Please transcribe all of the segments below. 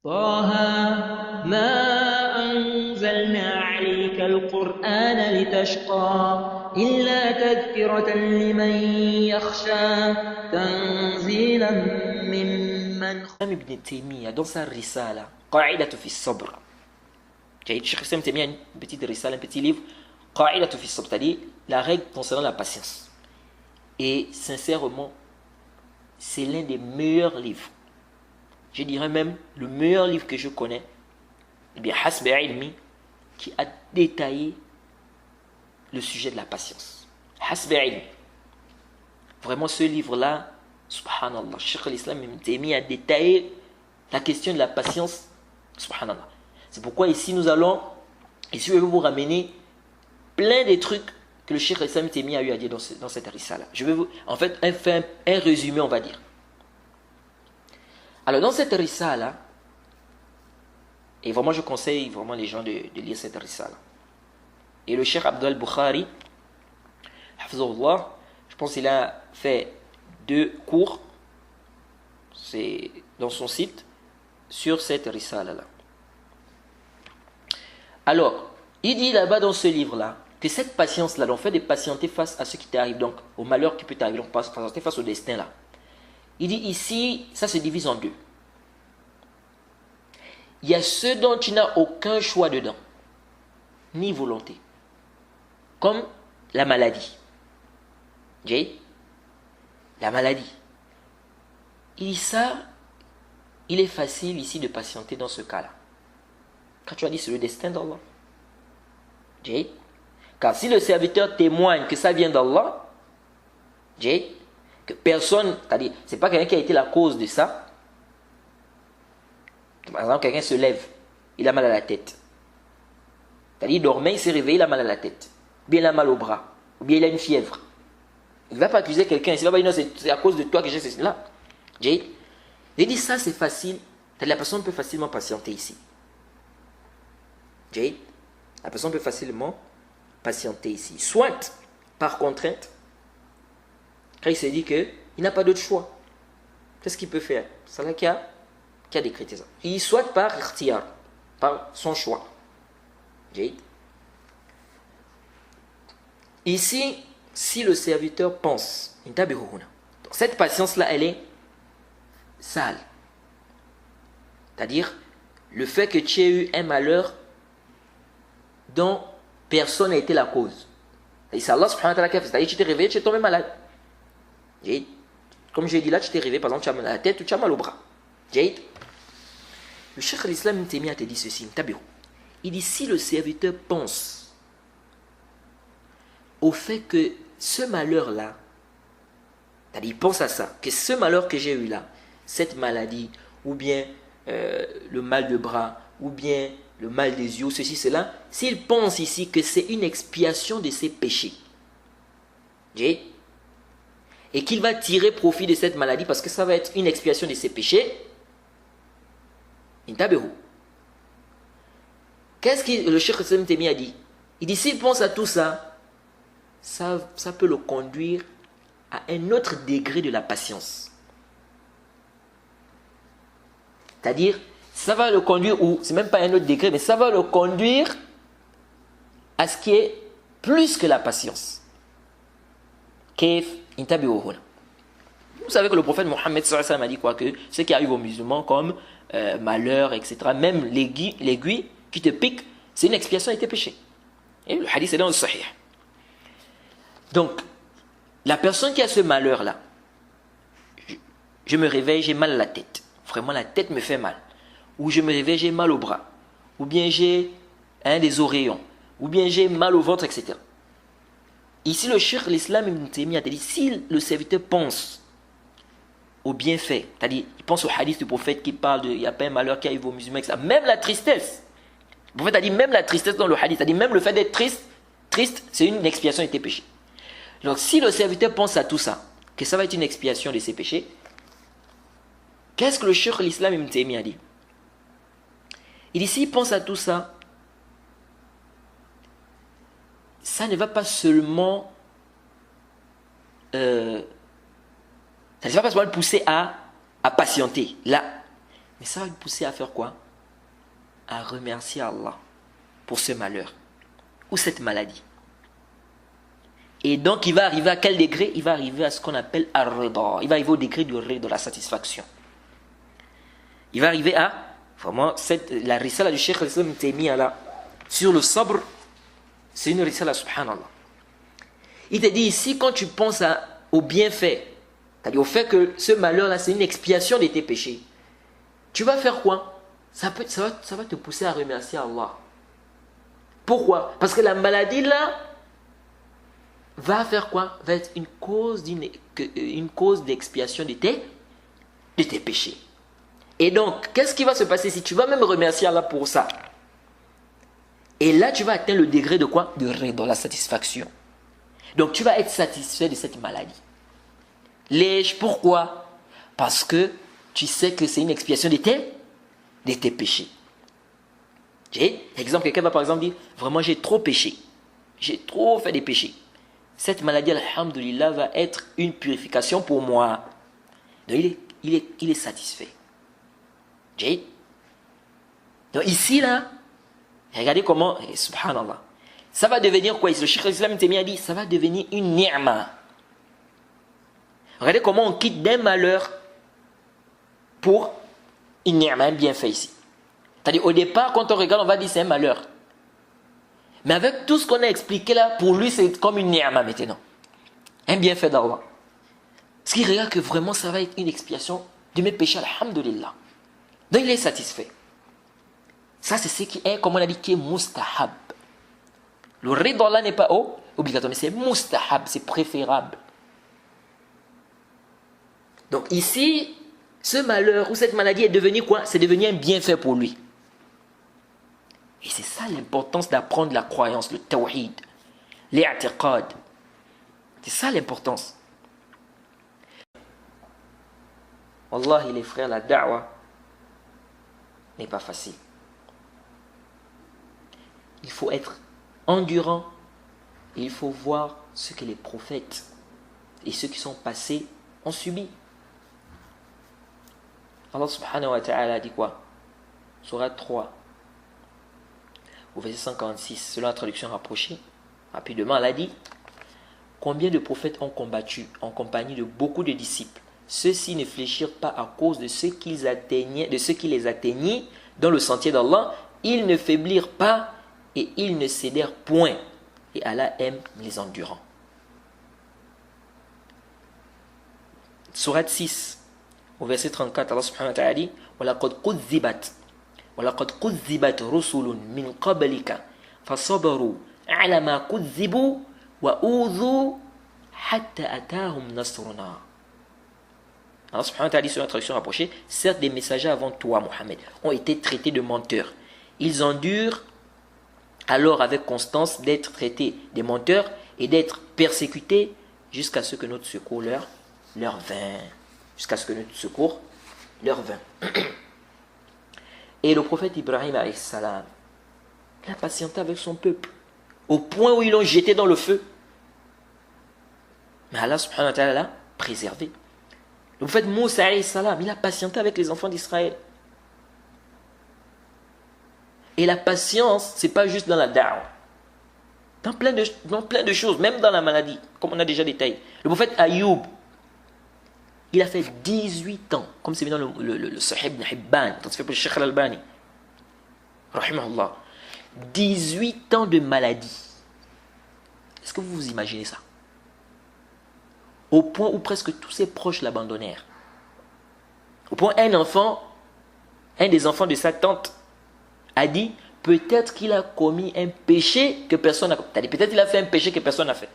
طه ما أنزلنا عليك القرآن لتشقى إلا تذكرة لمن يخشى تنزيلا ممن Ibn Taymiyyah, dans sa risala, Qa'idatu fi sabr. Cheikh Islam Taymiyyah a une petite risala, un petit livre, Qa'idatu fi sabr, c'est-à-dire la règle concernant la patience. Et sincèrement, c'est l'un des meilleurs livres. Je dirais même le meilleur livre que je connais, eh bien, Hasbi Ilmi, qui a détaillé le sujet de la patience. Hasbi Ilmi. Vraiment, ce livre-là, subhanallah, Cheikh l'Islam Ibn Taymiyyah a détaillé la question de la patience, subhanallah. C'est pourquoi ici nous allons, ici je vais vous ramener plein de trucs que le Cheikh l'Islam Ibn Taymiyyah a eu à dire dans cette risala. Je vais vous, en fait, faire un résumé, on va dire. Alors dans cette risala, et vraiment je conseille vraiment les gens de lire cette risala. Et le Cheikh Abdul Bukhari, hafizahullah, je pense qu'il a fait 2 cours, c'est dans son site, sur cette risala-là. Alors, il dit là-bas dans ce livre-là, que cette patience-là, donc fait de patienter face à ce qui t'arrive, donc au malheur qui peut t'arriver, donc patienter face au destin-là. Il dit ici, ça se divise en 2. Il y a ceux dont tu n'as aucun choix dedans, ni volonté, comme la maladie. Jay, la maladie. Il dit ça, il est facile ici de patienter dans ce cas-là. Quand tu as dit c'est le destin d'Allah. Jay, car si le serviteur témoigne que ça vient d'Allah, Jay, que personne, c'est-à-dire, c'est pas quelqu'un qui a été la cause de ça. Par exemple, quelqu'un se lève, il a mal à la tête. C'est-à-dire, il dormait, il s'est réveillé, il a mal à la tête. Ou bien il a mal au bras. Ou bien il a une fièvre. Il ne va pas accuser quelqu'un. Il ne va pas dire non, c'est à cause de toi que j'ai cela. J'ai dit ça, c'est facile. La personne peut facilement patienter ici. J'ai la personne peut facilement patienter ici. Soit par contrainte, quand il s'est dit qu'il n'a pas d'autre choix. Qu'est-ce qu'il peut faire? C'est là qui a décrété ça. Il soit par ikhtiyar, par son choix. J'ai ici, si le serviteur pense, cette patience-là, elle est sale. C'est-à-dire, le fait que tu aies eu un malheur dont personne n'a été la cause. C'est Allah subhanahu wa ta'ala, c'est-à-dire tu t'es réveillé, tu es tombé malade. Comme j'ai dit là, tu t'es réveillé, par exemple, tu as mal à la tête ou tu as mal au bras. Le Cheikh l'Islam Ibn Taymiyyah te dit ceci, il dit, si le serviteur pense au fait que ce malheur-là, c'est-à-dire il pense à ça, que ce malheur que j'ai eu là, cette maladie, ou bien le mal de bras, ou bien le mal des yeux, ceci, cela, s'il pense ici que c'est une expiation de ses péchés, et qu'il va tirer profit de cette maladie parce que ça va être une expiation de ses péchés, qu'est-ce que le Cheikh Ibn Taymiyyah a dit? Il dit, s'il pense à tout ça, ça peut le conduire à un autre degré de la patience. C'est-à-dire, ça va le conduire, ou c'est même pas un autre degré, mais ça va le conduire à ce qui est plus que la patience. Vous savez que le prophète Mohammed sallallahu alayhi wa sallam a dit quoi? Que ce qui arrive aux musulmans comme malheur, etc., même l'aiguille qui te pique, c'est une expiation de tes péchés. Et le hadith est dans le sahih. Donc, la personne qui a ce malheur-là, je me réveille, j'ai mal à la tête. Vraiment, la tête me fait mal. Ou je me réveille, j'ai mal au bras. Ou bien j'ai des oreillons. Ou bien j'ai mal au ventre, etc. Ici, le Cheikh l'Islam Ibn Taymiyyah a dit, si le serviteur pense au bienfait, c'est-à-dire, il pense au hadith du prophète qui parle de, il n'y a pas un malheur qui arrive aux musulmans, etc. Même la tristesse. Le prophète a dit, même la tristesse dans le hadith, c'est-à-dire, même le fait d'être triste, c'est une expiation de tes péchés. Donc, si le serviteur pense à tout ça, que ça va être une expiation de ses péchés, qu'est-ce que le Cheikh l'Islam Ibn Taymiyyah a dit? Il dit, s'il pense à tout ça, ça ne va pas seulement ça ne va pas seulement le pousser à patienter. Là, Mais ça va le pousser à faire quoi? À remercier Allah pour ce malheur ou cette maladie. Et donc, il va arriver à quel degré? Il va arriver à ce qu'on appelle ar-rida. Il va arriver au degré du rida, de la satisfaction. Il va arriver à, vraiment, la risala du Cheikh al-Islam Ibn Taymiyyah là, sur le sabr, c'est une risala, subhanallah. Il te dit ici, quand tu penses au bienfait, c'est-à-dire au fait que ce malheur-là, c'est une expiation de tes péchés, tu vas faire quoi? Ça va te pousser à remercier Allah. Pourquoi? Parce que la maladie là va faire quoi? Va être une cause d'expiation de tes péchés. Et donc, qu'est-ce qui va se passer si tu vas même remercier Allah pour ça? Et là, tu vas atteindre le degré de quoi? De rida, la satisfaction. Donc, tu vas être satisfait de cette maladie. Pourquoi? Parce que tu sais que c'est une expiation de tes péchés. Exemple, quelqu'un va par exemple dire, vraiment j'ai trop péché. J'ai trop fait des péchés. Cette maladie, alhamdoulilah, va être une purification pour moi. Donc, il est satisfait. Donc ici, là, regardez comment, subhanallah, ça va devenir quoi? Le Cheikh al-Islam Ibn Taymiyyah dit, ça va devenir une ni'ma. Regardez comment on quitte d'un malheur pour une ni'ma, un bienfait ici. C'est-à-dire, au départ, quand on regarde, on va dire c'est un malheur. Mais avec tout ce qu'on a expliqué là, pour lui, c'est comme une ni'ma maintenant. Un bienfait d'Allah. Parce qu'il regarde que vraiment, ça va être une expiation de mes péchés, alhamdulillah. Donc, il est satisfait. Ça, c'est ce qui est, comme on a dit, qui est mustahab. Le rida là n'est pas obligatoire, mais c'est mustahab, c'est préférable. Donc, ici, ce malheur ou cette maladie est devenu quoi? C'est devenu un bienfait pour lui. Et c'est ça l'importance d'apprendre la croyance, le tawhid, l'i'tiqad. C'est ça l'importance. Wallahi les frères, la da'wa n'est pas facile. Il faut être endurant et il faut voir ce que les prophètes et ceux qui sont passés ont subi. Allah subhanahu wa ta'ala dit quoi? Sourate 3, au verset 146, selon la traduction rapprochée, rapidement, elle a dit: combien de prophètes ont combattu en compagnie de beaucoup de disciples? Ceux-ci ne fléchirent pas à cause de ce qui les atteignait dans le sentier d'Allah. Ils ne faiblirent pas et ils ne cédèrent point. Et Allah aime les endurants. Sourate 6, au verset 34, Allah subhanahu wa ta'ala dit: وَلَقَدْ كُذِّبَتْ رُسُلٌ مِّن قَبْلِكَ فَصَبَرُوا عَلَى مَا كُذِّبُوا وَأُوذُوا حَتَّى أَتَاهُمْ نَصْرُنَا. Allah subhanahu wa ta'ala dit sur la traduction rapprochée: certes, des messagers avant toi, Mohammed, ont été traités de menteurs. Ils endurent alors avec constance d'être traités de menteurs et d'être persécutés jusqu'à ce que notre secours leur vint. Jusqu'à ce que notre secours leur vint. Et le prophète Ibrahim alayhi salam, il a patienté avec son peuple au point où ils l'ont jeté dans le feu. Mais Allah subhanahu wa ta'ala l'a préservé. Le prophète Moussa alayhi salam, il a patienté avec les enfants d'Israël. Et la patience, ce n'est pas juste dans la da'wa. Dans plein de choses, même dans la maladie, comme on a déjà détaillé. Le prophète Ayoub, il a fait 18 ans, comme c'est dans le Sahih ibn Hibban, dans ce fait pour le Cheikh al-Albani. Rahimahullah. 18 ans de maladie. Est-ce que vous vous imaginez ça? Au point où presque tous ses proches l'abandonnèrent. Au point où un des enfants de sa tante a dit, peut-être qu'il a commis un péché que personne n'a commis. Peut-être qu'il a fait un péché que personne n'a fait.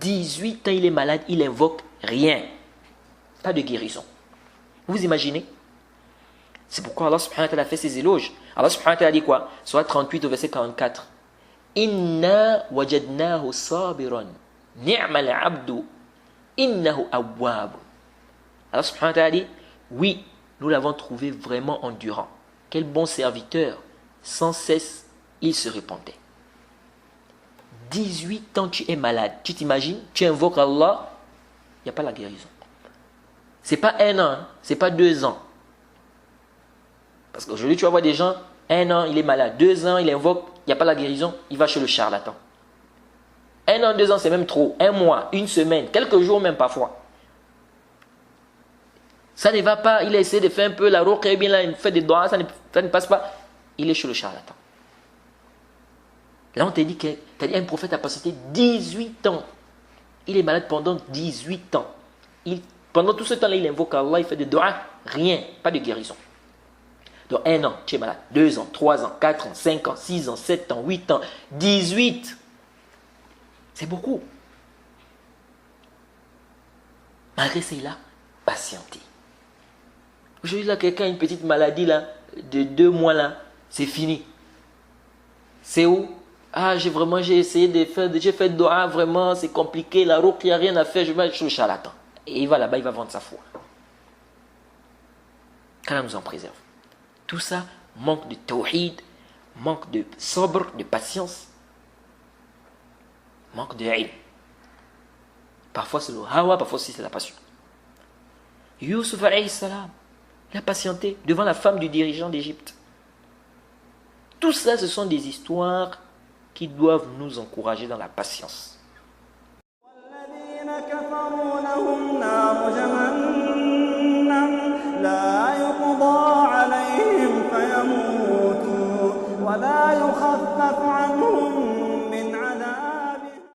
18 ans, il est malade, il invoque rien. Pas de guérison. Vous imaginez? C'est pourquoi Allah subhanahu wa ta'ala a fait ses éloges. Allah subhanahu wa ta'ala dit quoi? Soit 38 au verset 44. Inna wajadnahu sabiran. Ni'mal abdu. Innahu awwab. Allah subhanahu wa ta'ala dit, oui, nous l'avons trouvé vraiment endurant. Quel bon serviteur. Sans cesse, il se repentait. 18 ans, tu es malade. Tu t'imagines? Tu invoques Allah, il n'y a pas la guérison. Ce n'est pas 1 an, ce n'est pas 2 ans. Parce qu'aujourd'hui, tu vas voir des gens, 1 an, il est malade. 2 ans, il invoque, il n'y a pas la guérison, il va chez le charlatan. 1 an, 2 ans, c'est même trop. 1 mois, 1 semaine, quelques jours même parfois. Ça ne va pas, il a essayé de faire un peu la ruqya, bien là, il fait des doigts, ça ne passe pas. Il est chez le charlatan. Là, on te dit qu'un prophète a passé 18 ans. Il est malade pendant 18 ans. Pendant tout ce temps-là, il invoque Allah, il fait des doigts, rien, pas de guérison. Donc 1 an, tu es malade. 2 ans, 3 ans, 4 ans, 5 ans, 6 ans, 7 ans, 8 ans, 18. C'est beaucoup. Malgré ça, il a patienté. Aujourd'hui, là, quelqu'un a une petite maladie là, de 2 mois, là, c'est fini. C'est où? Ah, j'ai essayé de faire, j'ai fait doha, vraiment, c'est compliqué, la ruqya, il n'y a rien à faire, je vais chez le charlatan. Et il va là-bas, il va vendre sa foi. Qu'Allah nous en préserve. Tout ça manque de tawhid, manque de sobre, de patience, manque de ilm. Parfois c'est le hawa, parfois aussi c'est la passion. Yusuf alayhi salam, il a patienté devant la femme du dirigeant d'Égypte. Tout ça, ce sont des histoires qui doivent nous encourager dans la patience.